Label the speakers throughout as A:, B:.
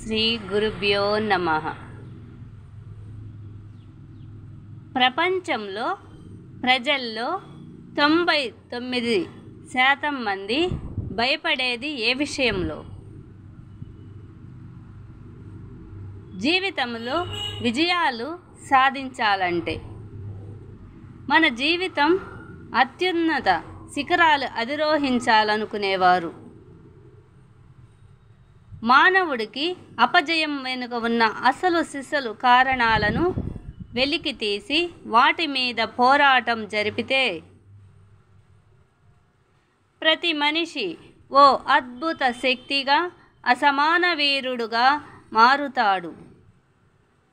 A: శ్రీ గురుభ్యో నమః. ప్రపంచంలో ప్రజల్లో 99% మంది భయపడేది ఏ విషయంలో? జీవితంలో విజయాలు సాధించాలంటే. మన జీవితం అత్యున్నత శిఖరాలు అధిరోహించాలనుకునేవారు. మానవుడికి అపజయం వెనుక ఉన్న అసలు సిసలు కారణాలను వెలికి తీసి వాటి మీద పోరాటం జరిపితే ప్రతి మనిషి ఓ అద్భుత శక్తిగా, అసమాన వీరుడుగా మారుతాడు.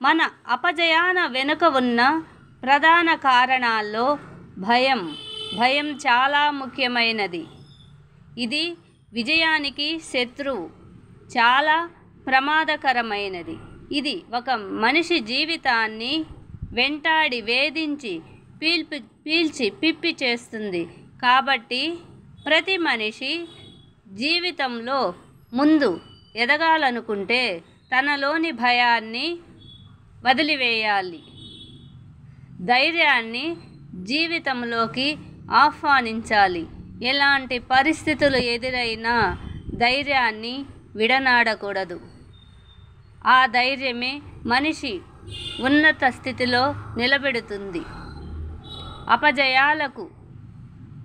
A: మన అపజయాన వెనుక ఉన్న ప్రధాన కారణాల్లో భయం చాలా ముఖ్యమైనది. ఇది విజయానికి శత్రువు, చాలా ప్రమాదకరమైనది. ఇది ఒక మనిషి జీవితాన్ని వెంటాడి వేధించి పీల్చి పిప్పి చేస్తుంది. కాబట్టి ప్రతి మనిషి జీవితంలో ముందు ఎదగాలనుకుంటే తనలోని భయాన్ని వదిలివేయాలి. ధైర్యాన్ని జీవితంలోకి ఆహ్వానించాలి. ఎలాంటి పరిస్థితులు ఎదురైనా ధైర్యాన్ని విడనాడకూడదు. ఆ ధైర్యమే మనిషి ఉన్నత స్థితిలో నిలబెడుతుంది. అపజయాలకు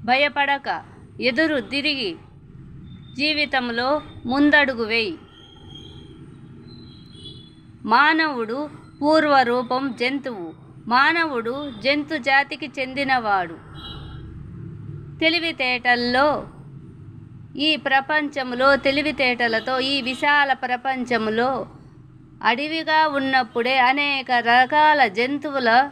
A: భయపడక ఎదురు తిరిగి జీవితంలో ముందడుగు వేయి. మానవుడు పూర్వరూపం జంతువు. మానవుడు జంతు జాతికి చెందినవాడు. తెలివితేటల్లో ఈ ప్రపంచంలో తెలివితేటలతో ఈ విశాల ప్రపంచంలో అడవిగా ఉన్నప్పుడే అనేక రకాల జంతువుల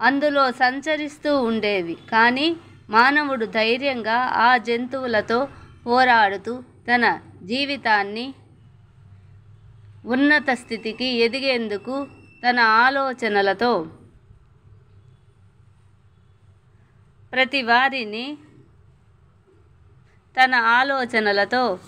A: అందులో సంచరిస్తూ ఉండేవి. కానీ మానవుడు ధైర్యంగా ఆ జంతువులతో పోరాడుతూ తన జీవితాన్ని ఉన్నత స్థితికి ఎదిగేందుకు తన ఆలోచనలతో ప్రతి వారిని తన ఆలోచనలతో